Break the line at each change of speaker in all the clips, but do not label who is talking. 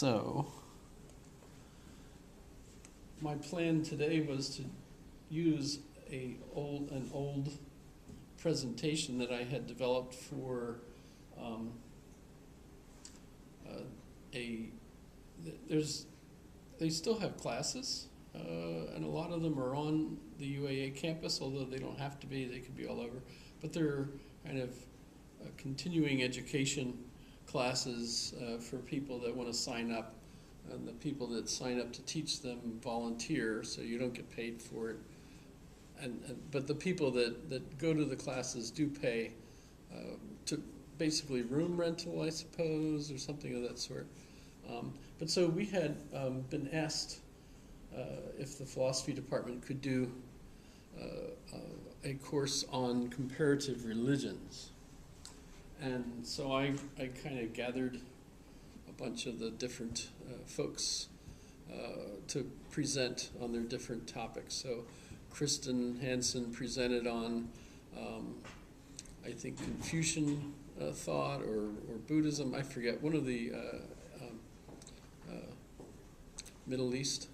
So, my plan today was to use an old presentation that I had developed for they still have classes, and a lot of them are on the UAA campus, although they don't have to be, they could be all over. But they're kind of continuing education classes for people that want to sign up, and the people that sign up to teach them volunteer, so you don't get paid for it. But the people that go to the classes do pay to basically room rental, I suppose, or something of that sort. But so we had been asked if the philosophy department could do a course on comparative religions. And so I kind of gathered a bunch of the different folks to present on their different topics. So Kristen Hansen presented on, I think, Confucian thought or Buddhism. I forget, one of the Middle East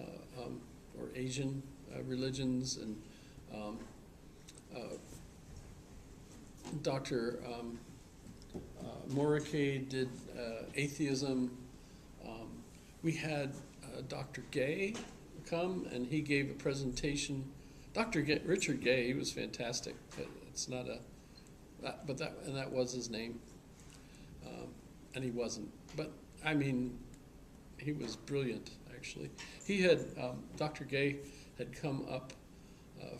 or Asian religions, and Dr. Morikay did atheism. We had Dr. Gay come, and he gave a presentation. Richard Gay, he was fantastic. It's not that was his name, and he wasn't. But I mean, he was brilliant, actually. He had Dr. Gay had come up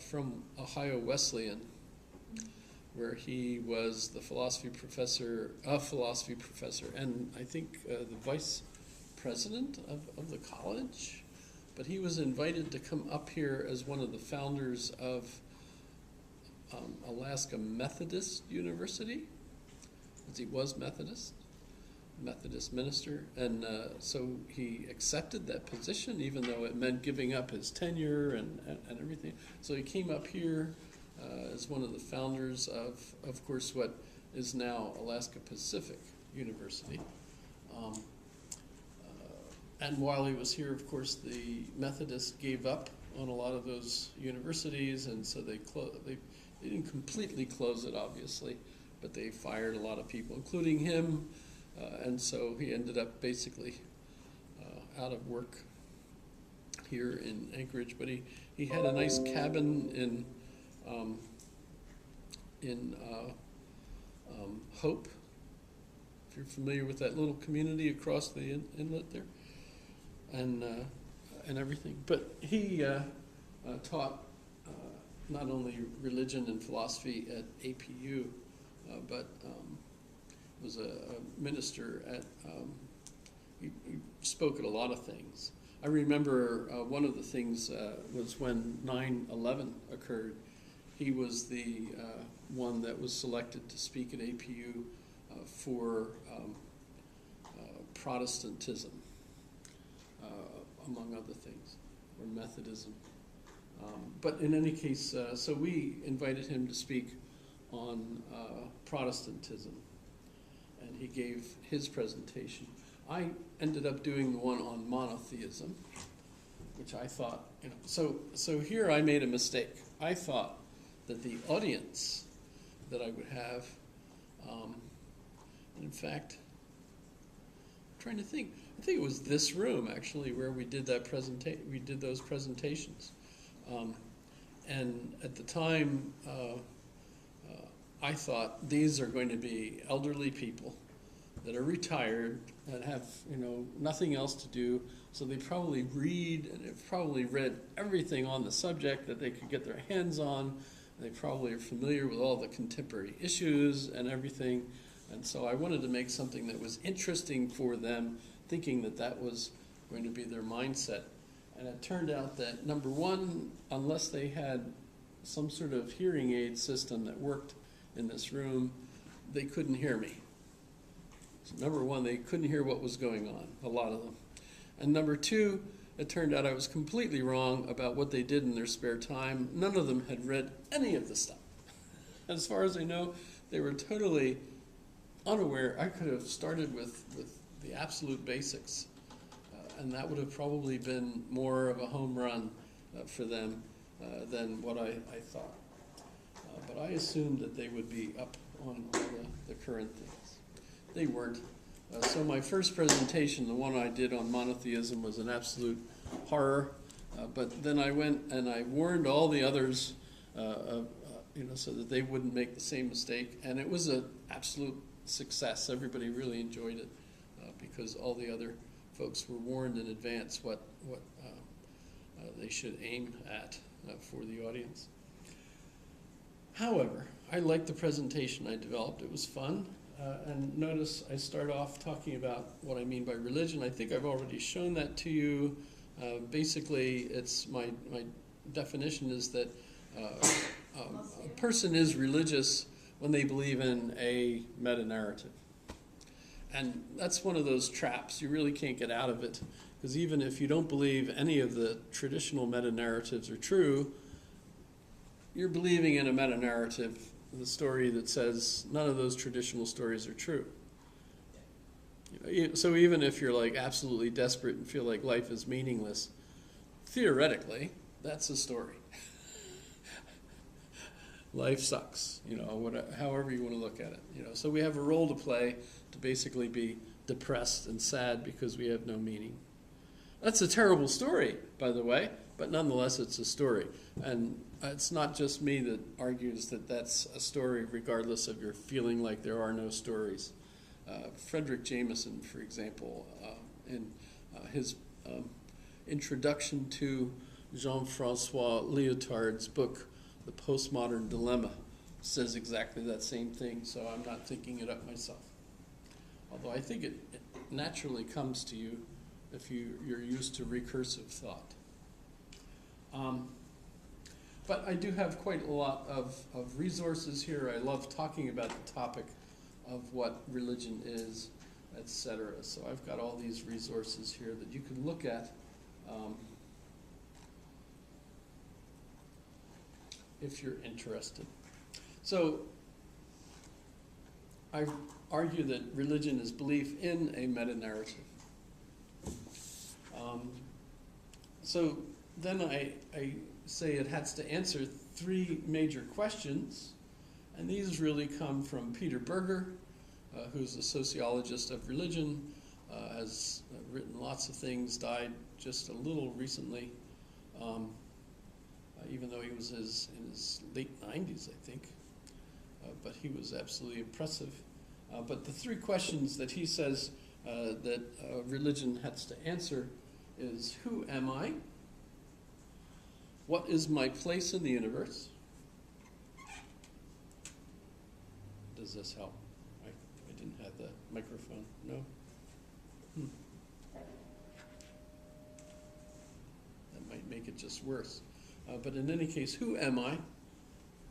from Ohio Wesleyan, where he was the philosophy professor, and I think the vice president of the college. But he was invited to come up here as one of the founders of Alaska Methodist University, because he was Methodist minister, and so he accepted that position, even though it meant giving up his tenure and everything. So he came up here as one of the founders of course, what is now Alaska Pacific University. And while he was here, of course, the Methodists gave up on a lot of those universities, and so they didn't completely close it, obviously, but they fired a lot of people, including him, and so he ended up basically out of work here in Anchorage. But he had a nice cabin in Hope, if you're familiar with that little community across the inlet there, and everything. But he taught not only religion and philosophy at APU, but was a minister at, he spoke at a lot of things. I remember one of the things was when 9/11 occurred. He was the one that was selected to speak at APU for Protestantism, among other things, or Methodism. But in any case, so we invited him to speak on Protestantism, and he gave his presentation. I ended up doing the one on monotheism, which I thought, so here I made a mistake. I thought that the audience that I would have, in fact, I'm trying to think. I think it was this room actually where we did that we did those presentations, and at the time, I thought these are going to be elderly people that are retired, that have nothing else to do, so they probably read, and they've probably read everything on the subject that they could get their hands on. They probably are familiar with all the contemporary issues and everything, and so I wanted to make something that was interesting for them, thinking that was going to be their mindset. And it turned out that, number one, unless they had some sort of hearing aid system that worked in this room, they couldn't hear me. So number one, they couldn't hear what was going on, a lot of them. And number two, it turned out I was completely wrong about what they did in their spare time. None of them had read any of the stuff. As far as I know, they were totally unaware. I could have started with the absolute basics. And that would have probably been more of a home run for them than what I thought. But I assumed that they would be up on all the current things. They weren't. So my first presentation, the one I did on monotheism, was an absolute horror. But then I went and I warned all the others, so that they wouldn't make the same mistake. And it was an absolute success. Everybody really enjoyed it because all the other folks were warned in advance what they should aim at for the audience. However, I liked the presentation I developed. It was fun. And notice I start off talking about what I mean by religion. I think I've already shown that to you. Basically, it's my definition is that a person is religious when they believe in a meta-narrative. And that's one of those traps. You really can't get out of it. Because even if you don't believe any of the traditional meta-narratives are true, you're believing in a meta-narrative, the story that says none of those traditional stories are true. So even if you're like absolutely desperate and feel like life is meaningless, theoretically, that's a story. Life sucks, however you want to look at it. So we have a role to play to basically be depressed and sad because we have no meaning. That's a terrible story, by the way, but nonetheless it's a story. And it's not just me that argues that that's a story regardless of your feeling like there are no stories. Frederick Jameson, for example, in his introduction to Jean-François Lyotard's book, The Postmodern Dilemma, says exactly that same thing, so I'm not thinking it up myself. Although I think it naturally comes to you if you're used to recursive thought. But I do have quite a lot of resources here. I love talking about the topic of what religion is, etc. So I've got all these resources here that you can look at if you're interested. So I argue that religion is belief in a meta-narrative. So then I say it has to answer three major questions, and these really come from Peter Berger, who's a sociologist of religion, has written lots of things, died just a little recently, even though he was in his late 90s, I think. But he was absolutely impressive. But the three questions that he says that religion has to answer is, who am I? What is my place in the universe? Does this help? I didn't have the microphone. No? That might make it just worse. But in any case, who am I?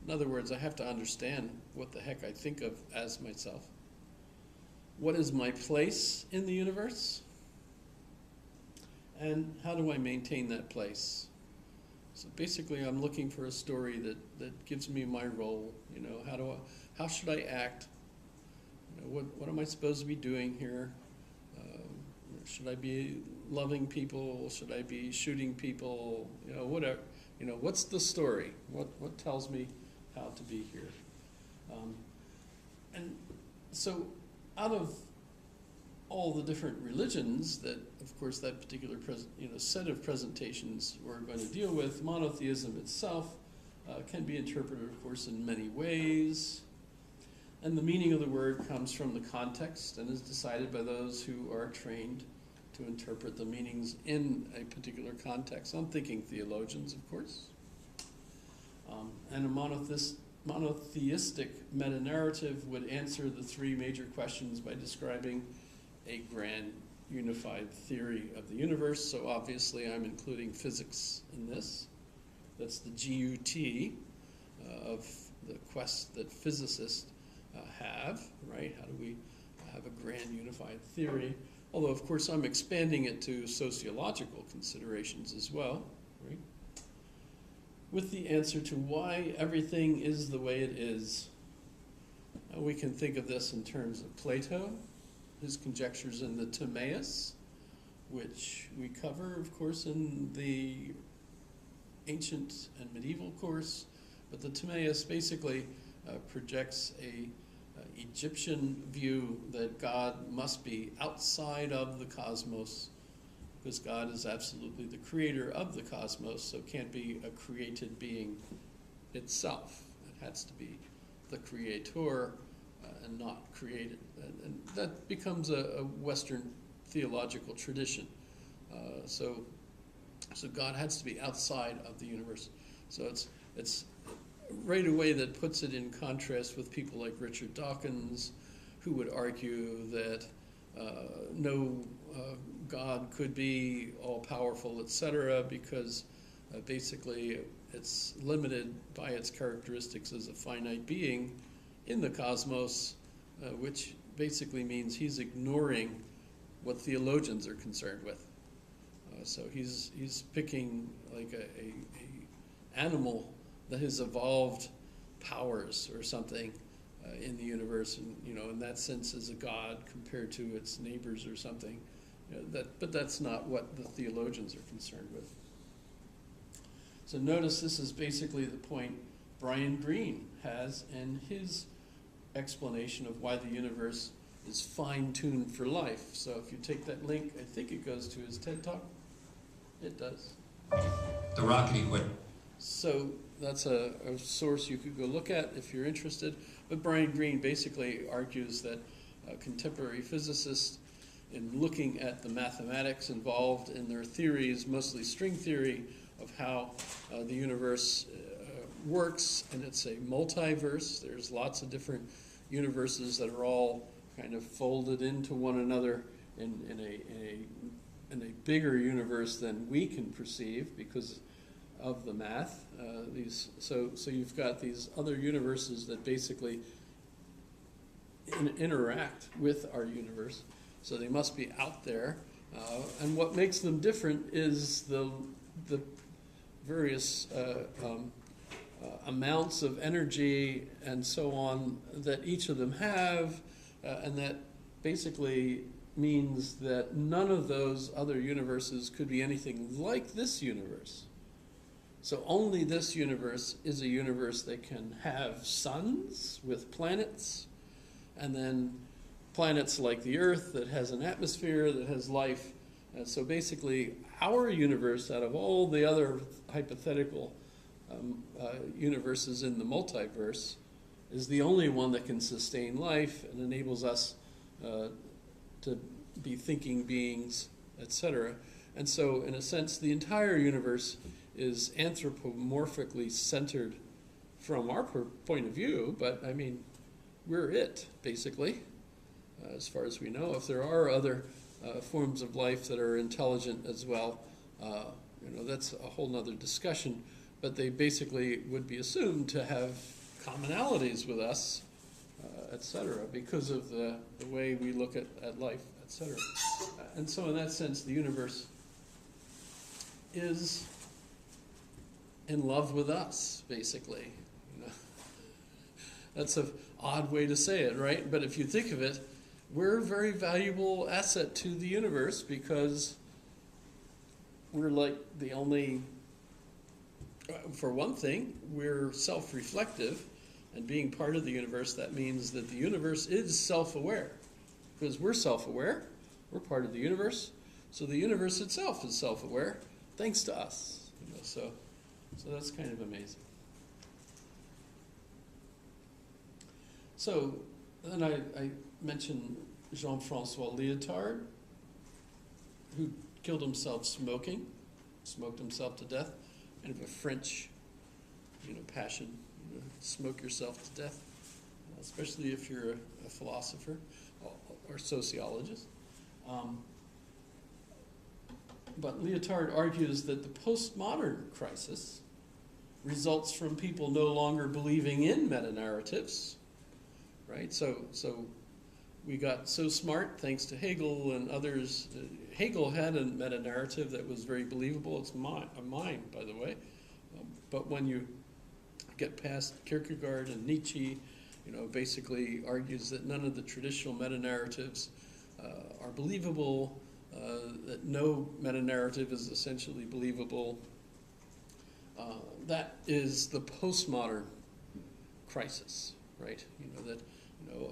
In other words, I have to understand what the heck I think of as myself. What is my place in the universe? And how do I maintain that place? So basically, I'm looking for a story that gives me my role. How should I act? What am I supposed to be doing here? Should I be loving people? Should I be shooting people? Whatever. What's the story? What tells me how to be here? And so, out of all the different religions that, of course, that particular set of presentations we're going to deal with, monotheism itself can be interpreted, of course, in many ways. And the meaning of the word comes from the context and is decided by those who are trained to interpret the meanings in a particular context. I'm thinking theologians, of course. And a monotheistic meta-narrative would answer the three major questions by describing a grand unified theory of the universe. So obviously I'm including physics in this. That's the GUT of the quest that physicists have, right? How do we have a grand unified theory? Although, of course, I'm expanding it to sociological considerations as well, right? With the answer to why everything is the way it is. We can think of this in terms of Plato, his conjectures in the Timaeus, which we cover, of course, in the ancient and medieval course. But the Timaeus basically projects a Egyptian view that God must be outside of the cosmos, because God is absolutely the creator of the cosmos, so it can't be a created being itself. It has to be the creator and not created. And that becomes a Western theological tradition. So God has to be outside of the universe. So it's right away that puts it in contrast with people like Richard Dawkins, who would argue that no God could be all-powerful, etc., because basically it's limited by its characteristics as a finite being in the cosmos, which basically means he's ignoring what theologians are concerned with. So he's picking like a animal that has evolved powers or something in the universe, and in that sense is a god compared to its neighbors or something. But that's not what the theologians are concerned with. So notice this is basically the point Brian Greene has in his explanation of why the universe is fine-tuned for life. So if you take that link, I think it goes to his TED Talk. It does.
The rocket equipment.
So that's a source you could go look at if you're interested. But Brian Greene basically argues that contemporary physicists, in looking at the mathematics involved in their theories, mostly string theory, of how the universe works, and it's a multiverse. There's lots of different universes that are all kind of folded into one another in a bigger universe than we can perceive because of the math. So you've got these other universes that basically interact with our universe. So they must be out there. And what makes them different is the various amounts of energy and so on that each of them have, and that basically means that none of those other universes could be anything like this universe. So only this universe is a universe that can have suns with planets, and then planets like the Earth that has an atmosphere, that has life. So basically, our universe, out of all the other hypothetical universes in the multiverse, is the only one that can sustain life and enables us to be thinking beings, etc. And so, in a sense, the entire universe is anthropomorphically centered from our point of view, but I mean, we're it, basically, as far as we know. If there are other forms of life that are intelligent as well, that's a whole nother discussion, but they basically would be assumed to have commonalities with us, etc., because of the way we look at life, etc. And so in that sense, the universe is in love with us, basically. That's an odd way to say it, right? But if you think of it, we're a very valuable asset to the universe because we're like the only, for one thing, we're self-reflective, and being part of the universe, that means that the universe is self-aware. Because we're self-aware, we're part of the universe, so the universe itself is self-aware, thanks to us. So that's kind of amazing. So then I mentioned Jean-Francois Lyotard, who killed himself smoking, smoked himself to death, kind of a French, passion. Smoke yourself to death, especially if you're a philosopher or sociologist. But Lyotard argues that the postmodern crisis results from people no longer believing in meta-narratives, right? So we got so smart thanks to Hegel and others. Hegel had a meta-narrative that was very believable. It's mine, by the way. But when you get past Kierkegaard and Nietzsche, basically argues that none of the traditional meta-narratives are believable, that no meta-narrative is essentially believable. That is the postmodern crisis, right?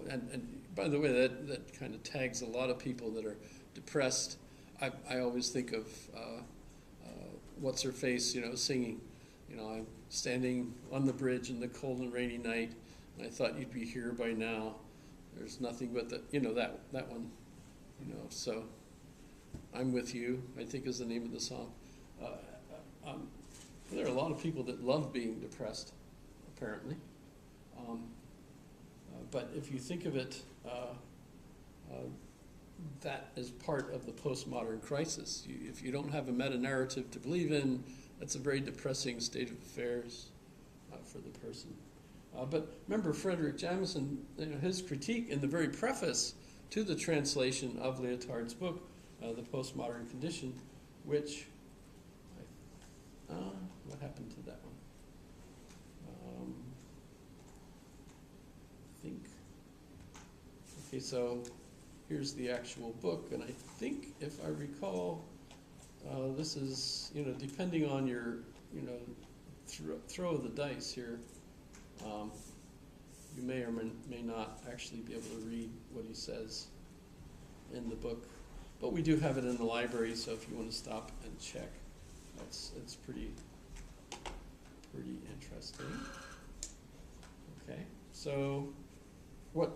And by the way, that kind of tags a lot of people that are depressed. I always think of what's her face, singing. I'm standing on the bridge in the cold and rainy night, and I thought you'd be here by now. There's nothing but that one. So I'm with you, I think is the name of the song. There are a lot of people that love being depressed, apparently. But if you think of it, that is part of the postmodern crisis. If you don't have a meta-narrative to believe in, that's a very depressing state of affairs for the person. But remember Frederick Jamison, his critique in the very preface to the translation of Lyotard's book, The Postmodern Condition, which, what happened to that one? I think, okay, so here's the actual book, and I think, if I recall, this is, depending on your, throw of the dice here, you may or may not actually be able to read what he says in the book. But we do have it in the library, so if you want to stop and check, it's pretty interesting. Okay, so what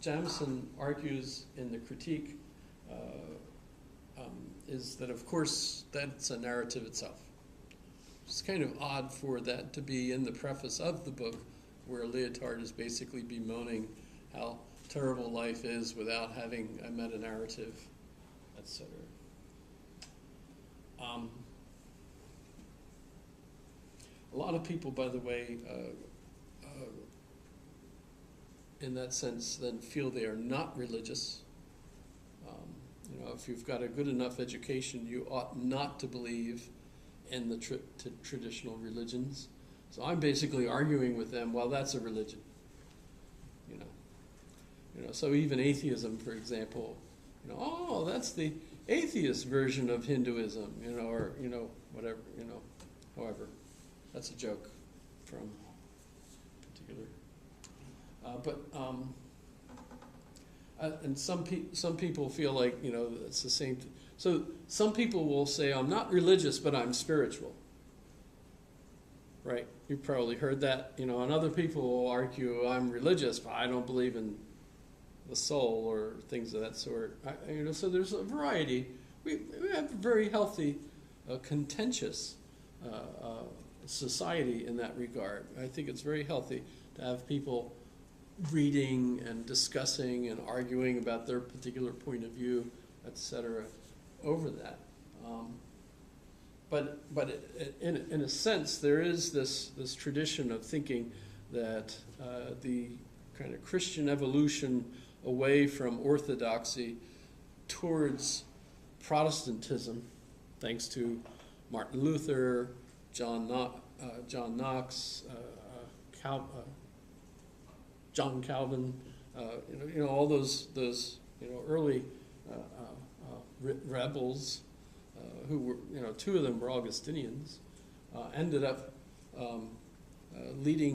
Jamison argues in the critique is that, of course, that's a narrative itself. It's kind of odd for that to be in the preface of the book, where Lyotard is basically bemoaning how terrible life is without having a meta-narrative, etc. A lot of people, by the way, in that sense, then feel they are not religious. If you've got a good enough education, you ought not to believe in the traditional religions. So I'm basically arguing with them, well, that's a religion. So even atheism, for example, oh, that's the atheist version of Hinduism, or whatever, however, that's a joke from particular. And some people feel like it's the same. So some people will say, I'm not religious, but I'm spiritual. Right? You've probably heard that. And other people will argue, I'm religious, but I don't believe in the soul or things of that sort. So there's a variety. We have a very healthy, contentious society in that regard. I think it's very healthy to have people reading and discussing and arguing about their particular point of view, etc., over that. But in a sense, there is this tradition of thinking that the kind of Christian evolution away from orthodoxy towards Protestantism, thanks to Martin Luther, John Knox, John Calvin, all those early rebels who were, two of them were Augustinians, ended up leading